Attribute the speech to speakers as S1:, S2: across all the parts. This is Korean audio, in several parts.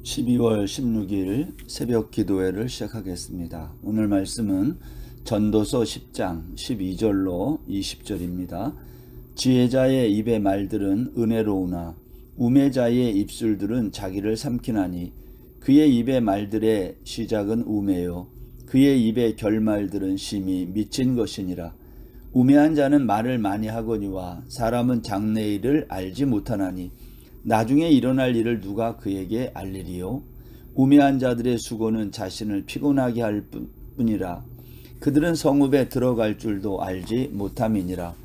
S1: 12월 16일 새벽 기도회를 시작하겠습니다. 오늘 말씀은 전도서 10장 12절로 20절입니다. 지혜자의 입의 말들은 은혜로우나 우매자의 입술들은 자기를 삼키나니 그의 입의 말들의 시작은 우매요 그의 입의 결말들은 심히 미친 것이니라. 우매한 자는 말을 많이 하거니와 사람은 장래일을 알지 못하나니 나중에 일어날 일을 누가 그에게 알리리요. 우매한 자들의 수고는 자신을 피곤하게 할 뿐이라. 그들은 성읍에 들어갈 줄도 알지 못함이니라.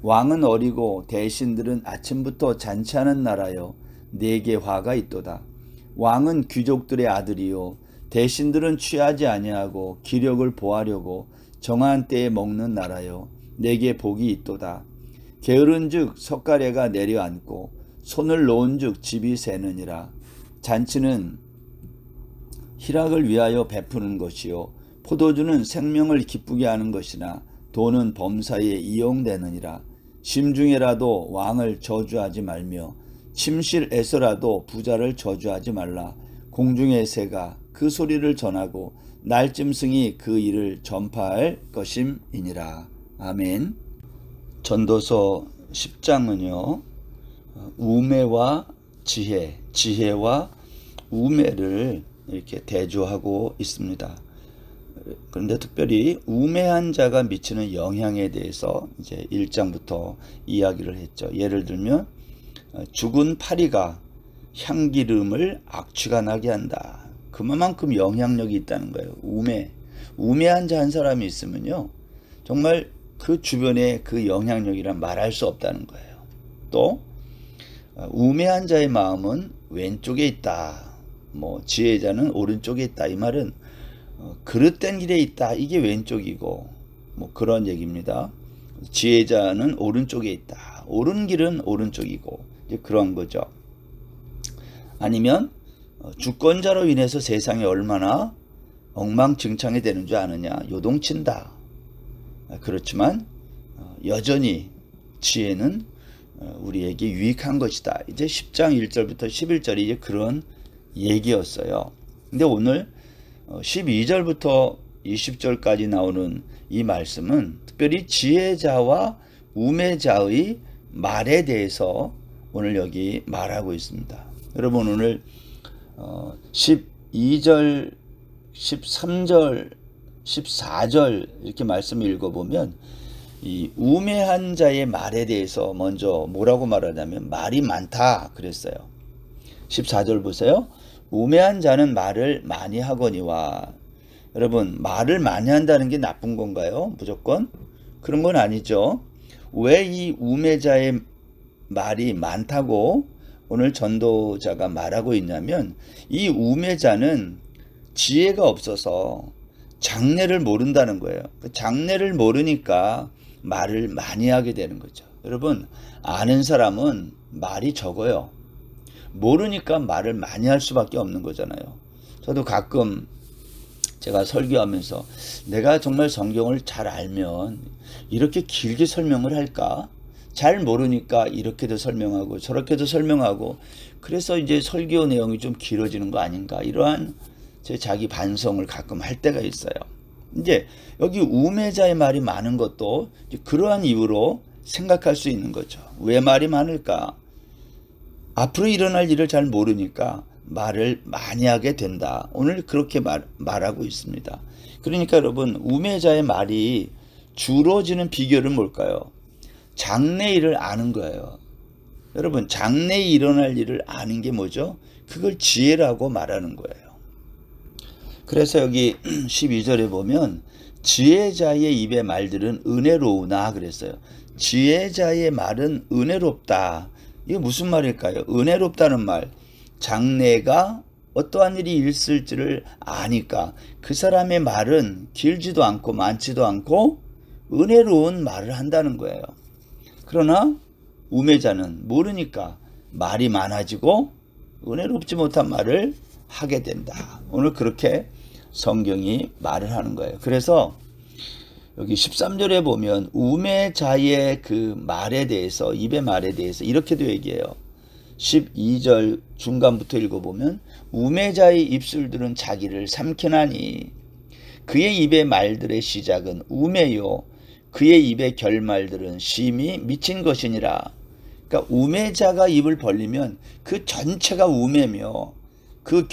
S1: 왕은 어리고 대신들은 아침부터 잔치하는 나라여 내게 화가 있도다. 왕은 귀족들의 아들이요 대신들은 취하지 아니하고 기력을 보하려고 정한 때에 먹는 나라여 내게 복이 있도다. 게으른즉 석가래가 내려앉고 손을 놓은즉 집이 새느니라. 잔치는 희락을 위하여 베푸는 것이요 포도주는 생명을 기쁘게 하는 것이나 돈은 범사에 이용되느니라. 심중에라도 왕을 저주하지 말며 침실에서라도 부자를 저주하지 말라. 공중의 새가 그 소리를 전하고 날짐승이 그 일을 전파할 것임이니라. 아멘. 전도서 10장은요 우매와 지혜, 지혜와 우매를 이렇게 대조하고 있습니다. 그런데 특별히 우매한 자가 미치는 영향에 대해서 이제 1장부터 이야기를 했죠. 예를 들면 죽은 파리가 향기름을 악취가 나게 한다. 그만큼 영향력이 있다는 거예요. 우매한 자 한 사람이 있으면요 정말 그 주변에 그 영향력이란 말할 수 없다는 거예요. 또 우매한 자의 마음은 왼쪽에 있다. 지혜자는 오른쪽에 있다. 이 말은 그릇된 길에 있다. 이게 왼쪽이고 그런 얘기입니다. 지혜자는 오른쪽에 있다. 옳은 길은 오른쪽이고 이제 그런 거죠. 아니면 주권자로 인해서 세상이 얼마나 엉망진창이 되는 줄 아느냐. 요동친다. 그렇지만 여전히 지혜는 우리에게 유익한 것이다. 이제 10장 1절부터 11절이 이제 그런 얘기였어요. 근데 오늘 12절부터 20절까지 나오는 이 말씀은 특별히 지혜자와 우매자의 말에 대해서 오늘 여기 말하고 있습니다. 여러분 오늘 12절, 13절, 14절 이렇게 말씀을 읽어보면 이 우매한 자의 말에 대해서 먼저 뭐라고 말하냐면 말이 많다 그랬어요. 14절 보세요. 우매한 자는 말을 많이 하거니와. 여러분 말을 많이 한다는 게 나쁜 건가요? 무조건? 그런 건 아니죠. 왜 이 우매자의 말이 많다고 오늘 전도자가 말하고 있냐면 이 우매자는 지혜가 없어서 장래를 모른다는 거예요. 그 장래를 모르니까 말을 많이 하게 되는 거죠. 여러분 아는 사람은 말이 적어요. 모르니까 말을 많이 할 수밖에 없는 거잖아요. 저도 가끔 제가 설교하면서 내가 정말 성경을 잘 알면 이렇게 길게 설명을 할까? 잘 모르니까 이렇게도 설명하고 저렇게도 설명하고 그래서 이제 설교 내용이 좀 길어지는 거 아닌가 이러한 제 자기 반성을 가끔 할 때가 있어요. 이제 여기 우매자의 말이 많은 것도 그러한 이유로 생각할 수 있는 거죠. 왜 말이 많을까? 앞으로 일어날 일을 잘 모르니까 말을 많이 하게 된다. 오늘 그렇게 말하고 있습니다. 그러니까 여러분 우매자의 말이 줄어지는 비결은 뭘까요? 장래 일을 아는 거예요. 여러분 장래에 일어날 일을 아는 게 뭐죠? 그걸 지혜라고 말하는 거예요. 그래서 여기 12절에 보면 지혜자의 입의 말들은 은혜로우나 그랬어요. 지혜자의 말은 은혜롭다. 이게 무슨 말일까요? 은혜롭다는 말. 장래가 어떠한 일이 있을지를 아니까 그 사람의 말은 길지도 않고 많지도 않고 은혜로운 말을 한다는 거예요. 그러나 우매자는 모르니까 말이 많아지고 은혜롭지 못한 말을 하게 된다. 오늘 그렇게 성경이 말을 하는 거예요. 그래서 여기 13절에 보면 우매자의 그 말에 대해서 입의 말에 대해서 이렇게도 얘기해요. 12절 중간부터 읽어보면 우매자의 입술들은 자기를 삼키나니 그의 입의 말들의 시작은 우매요 그의 입의 결말들은 심히 미친 것이니라. 그러니까 우매자가 입을 벌리면 그 전체가 우매며 그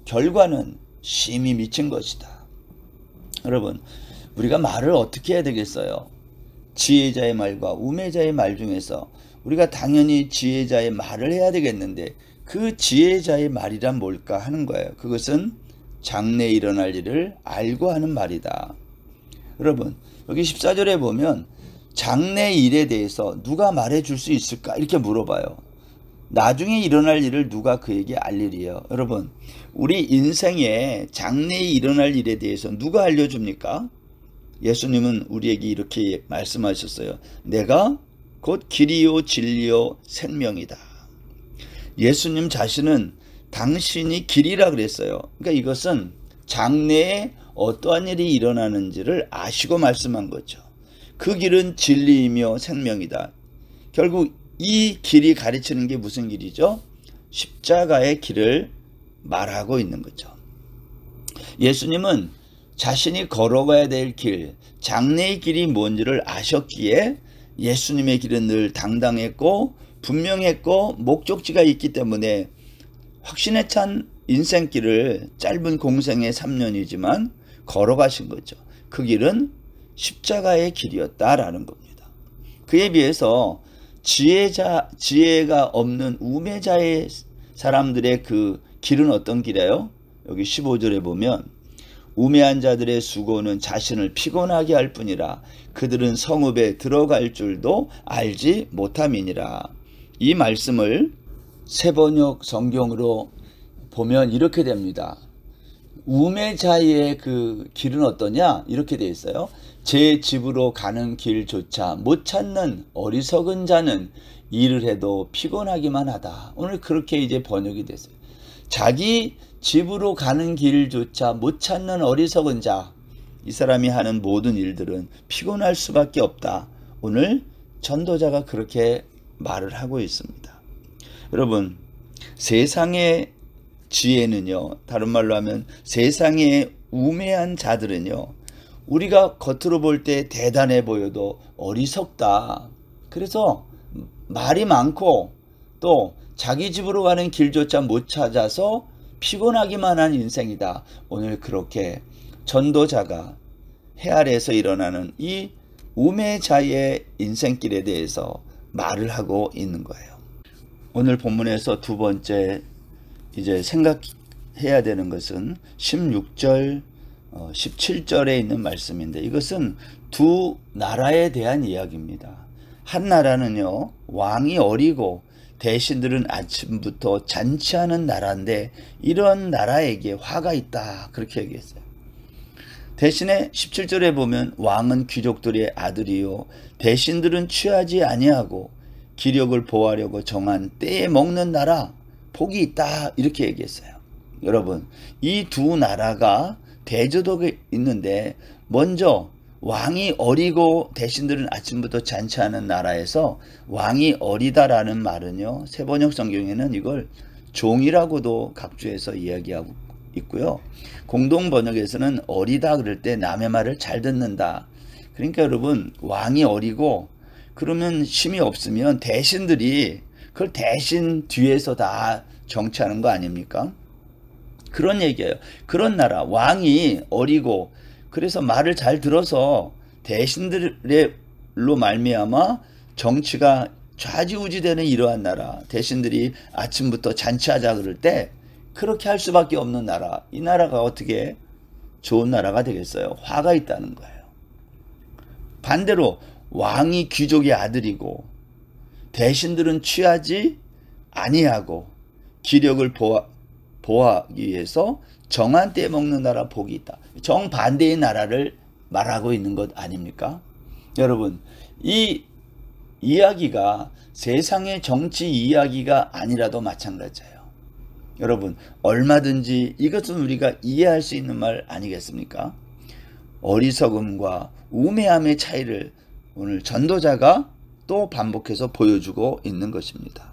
S1: 결과는 심히 미친 것이다. 여러분, 우리가 말을 어떻게 해야 되겠어요? 지혜자의 말과 우매자의 말 중에서 우리가 당연히 지혜자의 말을 해야 되겠는데 그 지혜자의 말이란 뭘까 하는 거예요. 그것은 장래에 일어날 일을 알고 하는 말이다. 여러분, 여기 14절에 보면 장래 일에 대해서 누가 말해 줄 수 있을까? 이렇게 물어봐요. 나중에 일어날 일을 누가 그에게 알리리요? 여러분, 우리 인생에 장래에 일어날 일에 대해서 누가 알려줍니까? 예수님은 우리에게 이렇게 말씀하셨어요. 내가 곧 길이요 진리요 생명이다. 예수님 자신은 당신이 길이라 그랬어요. 그러니까 이것은 장래에 어떠한 일이 일어나는지를 아시고 말씀한 거죠. 그 길은 진리이며 생명이다. 결국 이 길이 가르치는 게 무슨 길이죠? 십자가의 길을 말하고 있는 거죠. 예수님은 자신이 걸어가야 될 길, 장래의 길이 뭔지를 아셨기에 예수님의 길은 늘 당당했고 분명했고 목적지가 있기 때문에 확신에 찬 인생길을 짧은 공생의 3년이지만 걸어가신 거죠. 그 길은 십자가의 길이었다라는 겁니다. 그에 비해서 지혜가 없는 우매자의 사람들의 그 길은 어떤 길이에요? 여기 15절에 보면 우매한 자들의 수고는 자신을 피곤하게 할 뿐이라 그들은 성읍에 들어갈 줄도 알지 못함이니라. 이 말씀을 새번역 성경으로 보면 이렇게 됩니다. 우매자의 그 길은 어떠냐? 이렇게 되어 있어요. 제 집으로 가는 길조차 못 찾는 어리석은 자는 일을 해도 피곤하기만 하다. 오늘 그렇게 이제 번역이 됐어요. 자기 집으로 가는 길조차 못 찾는 어리석은 자, 이 사람이 하는 모든 일들은 피곤할 수밖에 없다. 오늘 전도자가 그렇게 말을 하고 있습니다. 여러분, 세상의 지혜는요, 다른 말로 하면 세상의 우매한 자들은요, 우리가 겉으로 볼 때 대단해 보여도 어리석다. 그래서 말이 많고 또 자기 집으로 가는 길조차 못 찾아서 피곤하기만 한 인생이다. 오늘 그렇게 전도자가 해 아래에서 일어나는 이 우매자의 인생길에 대해서 말을 하고 있는 거예요. 오늘 본문에서 두 번째 이제 생각해야 되는 것은 16절 17절에 있는 말씀인데 이것은 두 나라에 대한 이야기입니다. 한 나라는요, 왕이 어리고 대신들은 아침부터 잔치하는 나라인데 이런 나라에게 화가 있다, 그렇게 얘기했어요. 대신에 17절에 보면 왕은 귀족들의 아들이요 대신들은 취하지 아니하고 기력을 보호하려고 정한 때에 먹는 나라, 복이 있다, 이렇게 얘기했어요. 여러분, 이 두 나라가 대조되어 있는데 먼저 왕이 어리고 대신들은 아침부터 잔치하는 나라에서 왕이 어리다라는 말은요, 새번역 성경에는 이걸 종이라고도 각주해서 이야기하고 있고요. 공동 번역에서는 어리다 그럴 때 남의 말을 잘 듣는다. 그러니까 여러분, 왕이 어리고 그러면 힘이 없으면 대신들이 그걸 대신 뒤에서 다 정치하는 거 아닙니까? 그런 얘기예요. 그런 나라, 왕이 어리고 그래서 말을 잘 들어서 대신들로 말미암아 정치가 좌지우지되는 이러한 나라, 대신들이 아침부터 잔치하자 그럴 때 그렇게 할 수밖에 없는 나라, 이 나라가 어떻게 좋은 나라가 되겠어요? 화가 있다는 거예요. 반대로 왕이 귀족의 아들이고 대신들은 취하지 아니하고 기력을 보호하기 위해서 정한 때에 먹는 나라, 복이 있다. 정반대의 나라를 말하고 있는 것 아닙니까? 여러분, 이 이야기가 세상의 정치 이야기가 아니라도 마찬가지예요. 여러분, 얼마든지 이것은 우리가 이해할 수 있는 말 아니겠습니까? 어리석음과 우매함의 차이를 오늘 전도자가 또 반복해서 보여주고 있는 것입니다.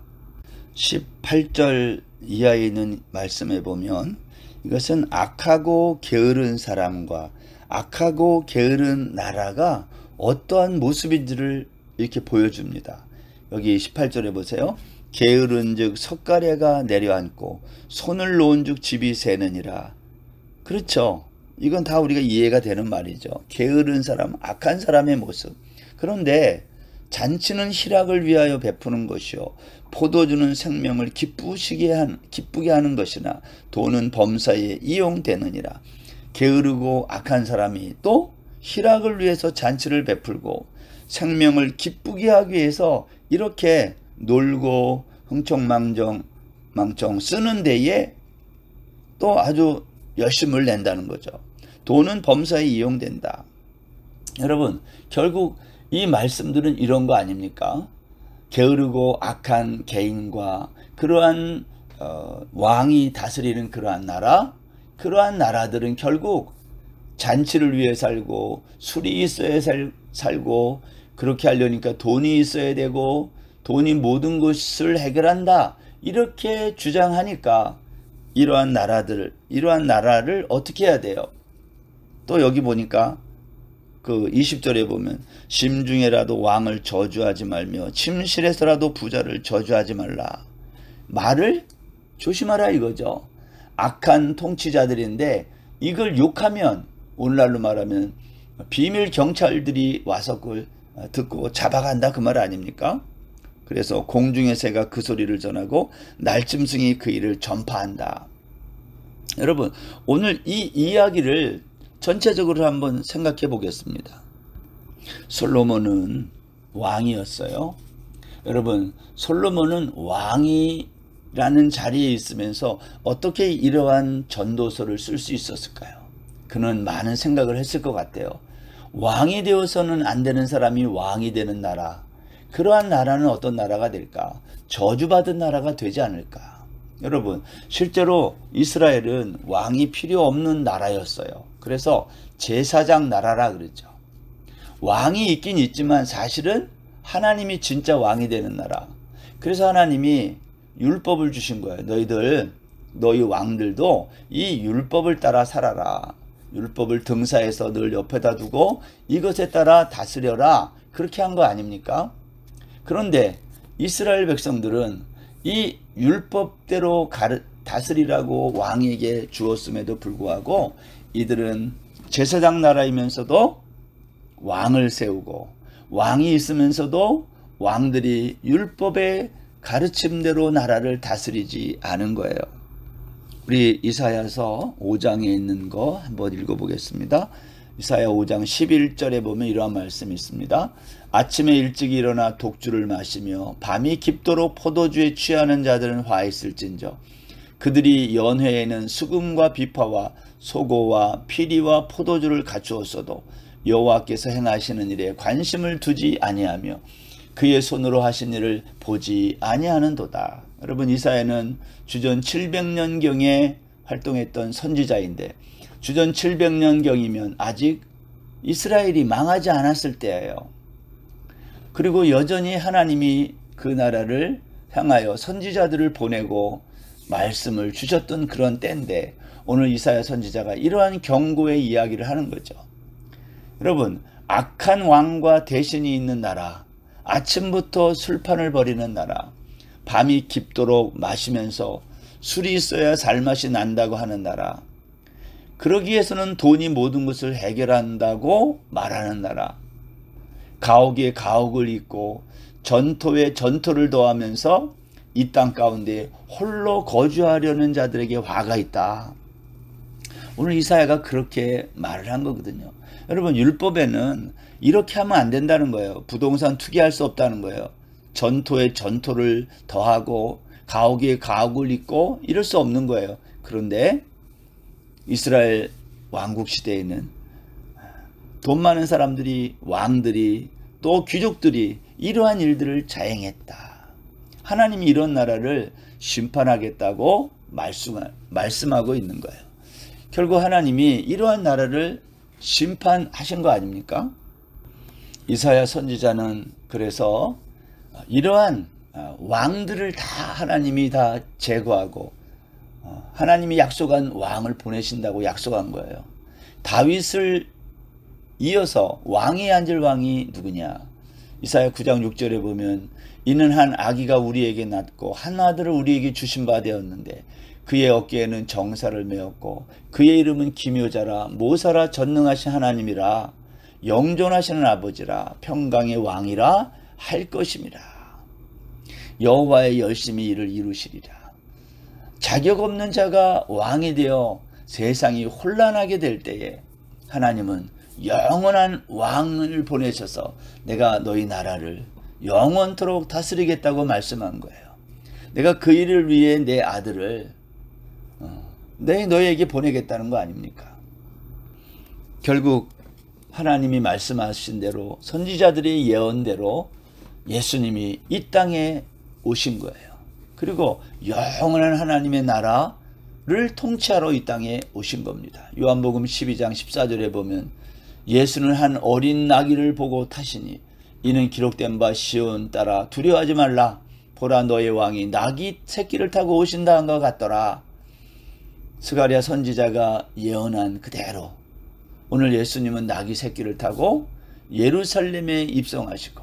S1: 18절 이하에 있는 말씀에 보면 이것은 악하고 게으른 사람과 악하고 게으른 나라가 어떠한 모습인지를 이렇게 보여줍니다. 여기 18절에 보세요. 게으른 즉 석가래가 내려앉고 손을 놓은 즉 집이 새느니라. 그렇죠. 이건 다 우리가 이해가 되는 말이죠. 게으른 사람, 악한 사람의 모습. 그런데 잔치는 희락을 위하여 베푸는 것이요 포도주는 생명을 기쁘게 하는 것이나 돈은 범사에 이용되느니라. 게으르고 악한 사람이 또 희락을 위해서 잔치를 베풀고 생명을 기쁘게 하기 위해서 이렇게 놀고 흥청망청 쓰는 데에 또 아주 열심을 낸다는 거죠. 돈은 범사에 이용된다. 여러분, 결국 이 말씀들은 이런 거 아닙니까? 게으르고 악한 개인과 그러한 왕이 다스리는 그러한 나라들은 결국 잔치를 위해 살고 술이 있어야 살고 그렇게 하려니까 돈이 있어야 되고 돈이 모든 것을 해결한다 이렇게 주장하니까 이러한 나라를 어떻게 해야 돼요? 또 여기 보니까 그 20절에 보면 심중에라도 왕을 저주하지 말며 침실에서라도 부자를 저주하지 말라. 말을 조심하라 이거죠. 악한 통치자들인데 이걸 욕하면 오늘날로 말하면 비밀 경찰들이 와서 그걸 듣고 잡아간다 그 말 아닙니까? 그래서 공중의 새가 그 소리를 전하고 날짐승이 그 일을 전파한다. 여러분, 오늘 이 이야기를 전체적으로 한번 생각해 보겠습니다. 솔로몬은 왕이었어요. 여러분, 솔로몬은 왕이라는 자리에 있으면서 어떻게 이러한 전도서를 쓸 수 있었을까요? 그는 많은 생각을 했을 것 같아요. 왕이 되어서는 안 되는 사람이 왕이 되는 나라, 그러한 나라는 어떤 나라가 될까? 저주받은 나라가 되지 않을까? 여러분, 실제로 이스라엘은 왕이 필요 없는 나라였어요. 그래서 제사장 나라라 그러죠. 왕이 있긴 있지만 사실은 하나님이 진짜 왕이 되는 나라. 그래서 하나님이 율법을 주신 거예요. 너희 왕들도 이 율법을 따라 살아라. 율법을 등사해서 늘 옆에다 두고 이것에 따라 다스려라. 그렇게 한 거 아닙니까? 그런데 이스라엘 백성들은 이 율법대로 다스리라고 왕에게 주었음에도 불구하고 이들은 제사장 나라이면서도 왕을 세우고 왕이 있으면서도 왕들이 율법의 가르침대로 나라를 다스리지 않은 거예요. 우리 이사야서 5장에 있는 거 한번 읽어보겠습니다. 이사야 5장 11절에 보면 이러한 말씀이 있습니다. 아침에 일찍 일어나 독주를 마시며 밤이 깊도록 포도주에 취하는 자들은 화 있을진저 그들이 연회에는 수금과 비파와 소고와 피리와 포도주를 갖추었어도 여호와께서 행하시는 일에 관심을 두지 아니하며 그의 손으로 하신 일을 보지 아니하는도다. 여러분, 이사야는 주전 700년경에 활동했던 선지자인데 주전 700년경이면 아직 이스라엘이 망하지 않았을 때예요. 그리고 여전히 하나님이 그 나라를 향하여 선지자들을 보내고 말씀을 주셨던 그런 때인데 오늘 이사야 선지자가 이러한 경고의 이야기를 하는 거죠. 여러분, 악한 왕과 대신이 있는 나라, 아침부터 술판을 벌이는 나라, 밤이 깊도록 마시면서 술이 있어야 살맛이 난다고 하는 나라, 그러기 위해서는 돈이 모든 것을 해결한다고 말하는 나라, 가옥에 가옥을 잇고 전토에 전토를 더하면서 이 땅 가운데 홀로 거주하려는 자들에게 화가 있다. 오늘 이사야가 그렇게 말을 한 거거든요. 여러분, 율법에는 이렇게 하면 안 된다는 거예요. 부동산 투기할 수 없다는 거예요. 전토에 전토를 더하고 가옥에 가옥을 잇고 이럴 수 없는 거예요. 그런데 이스라엘 왕국 시대에는 돈 많은 사람들이, 왕들이, 또 귀족들이 이러한 일들을 자행했다. 하나님이 이런 나라를 심판하겠다고 말씀하고 있는 거예요. 결국 하나님이 이러한 나라를 심판하신 거 아닙니까? 이사야 선지자는 그래서 이러한 왕들을 다 하나님이 다 제거하고 하나님이 약속한 왕을 보내신다고 약속한 거예요. 다윗을 이어서 왕에 앉을 왕이 누구냐? 이사야 9장 6절에 보면 이는 한 아기가 우리에게 낳고 한 아들을 우리에게 주신 바 되었는데 그의 어깨에는 정사를 메었고 그의 이름은 기묘자라 모사라 전능하신 하나님이라 영존하시는 아버지라 평강의 왕이라 할 것임이라. 여호와의 열심히 일을 이루시리라. 자격 없는 자가 왕이 되어 세상이 혼란하게 될 때에 하나님은 영원한 왕을 보내셔서 내가 너희 나라를 영원토록 다스리겠다고 말씀한 거예요. 내가 그 일을 위해 내 아들을 너희에게 보내겠다는 거 아닙니까? 결국 하나님이 말씀하신 대로 선지자들의 예언대로 예수님이 이 땅에 오신 거예요. 그리고 영원한 하나님의 나라를 통치하러 이 땅에 오신 겁니다. 요한복음 12장 14절에 보면 예수는 한 어린 나귀를 보고 타시니 이는 기록된 바 시온 따라 두려워하지 말라 보라 너의 왕이 나귀 새끼를 타고 오신다 한 것 같더라. 스가랴 선지자가 예언한 그대로 오늘 예수님은 나귀 새끼를 타고 예루살렘에 입성하시고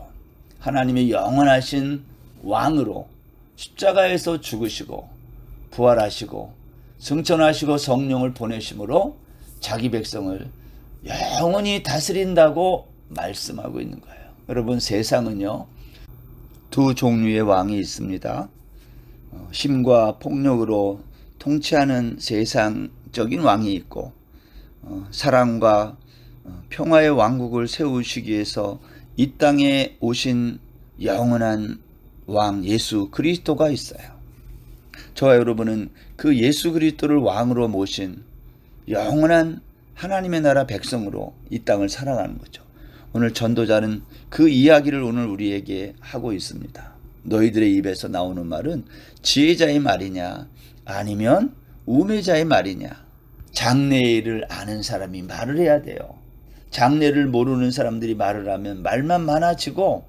S1: 하나님의 영원하신 왕으로 십자가에서 죽으시고 부활하시고 승천하시고 성령을 보내심으로 자기 백성을 영원히 다스린다고 말씀하고 있는 거예요. 여러분, 세상은요 두 종류의 왕이 있습니다. 힘과 폭력으로 통치하는 세상적인 왕이 있고 사랑과 평화의 왕국을 세우시기 위해서 이 땅에 오신 영원한 왕 예수 그리스도가 있어요. 저와 여러분은 그 예수 그리스도를 왕으로 모신 영원한 하나님의 나라 백성으로 이 땅을 살아가는 거죠. 오늘 전도자는 그 이야기를 오늘 우리에게 하고 있습니다. 너희들의 입에서 나오는 말은 지혜자의 말이냐 아니면 우매자의 말이냐. 장래의 일을 아는 사람이 말을 해야 돼요. 장래를 모르는 사람들이 말을 하면 말만 많아지고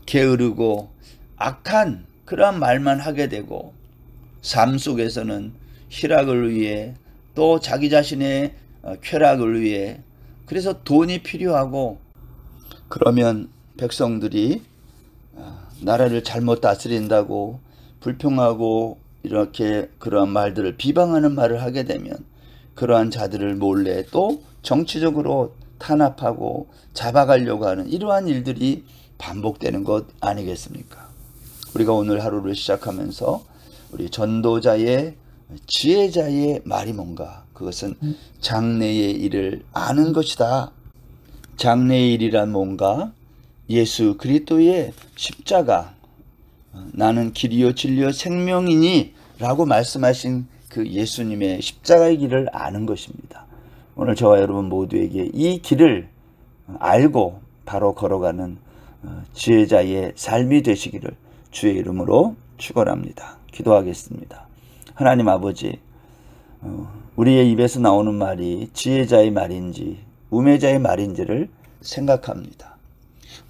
S1: 게으르고 악한 그러한 말만 하게 되고 삶 속에서는 희락을 위해 또 자기 자신의 쾌락을 위해 그래서 돈이 필요하고 그러면 백성들이 나라를 잘못 다스린다고 불평하고 이렇게 그러한 말들을 비방하는 말을 하게 되면 그러한 자들을 몰래 또 정치적으로 탄압하고 잡아가려고 하는 이러한 일들이 반복되는 것 아니겠습니까? 우리가 오늘 하루를 시작하면서 우리 전도자의 지혜자의 말이 뭔가? 그것은 장래의 일을 아는 것이다. 장래의 일이란 뭔가? 예수 그리스도의 십자가, 나는 길이요 진리요 생명이니 라고 말씀하신 그 예수님의 십자가의 길을 아는 것입니다. 오늘 저와 여러분 모두에게 이 길을 알고 바로 걸어가는 지혜자의 삶이 되시기를 주의 이름으로 축원합니다. 기도하겠습니다. 하나님 아버지, 우리의 입에서 나오는 말이 지혜자의 말인지 우매자의 말인지를 생각합니다.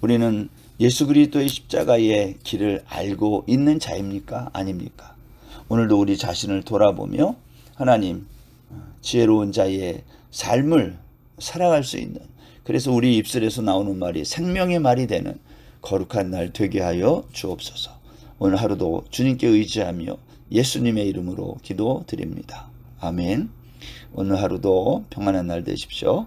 S1: 우리는 예수 그리스도의 십자가의 길을 알고 있는 자입니까? 아닙니까? 오늘도 우리 자신을 돌아보며 하나님 지혜로운 자의 삶을 살아갈 수 있는, 그래서 우리 입술에서 나오는 말이 생명의 말이 되는 거룩한 날 되게 하여 주옵소서. 오늘 하루도 주님께 의지하며 예수님의 이름으로 기도드립니다. 아멘. 오늘 하루도 평안한 날 되십시오.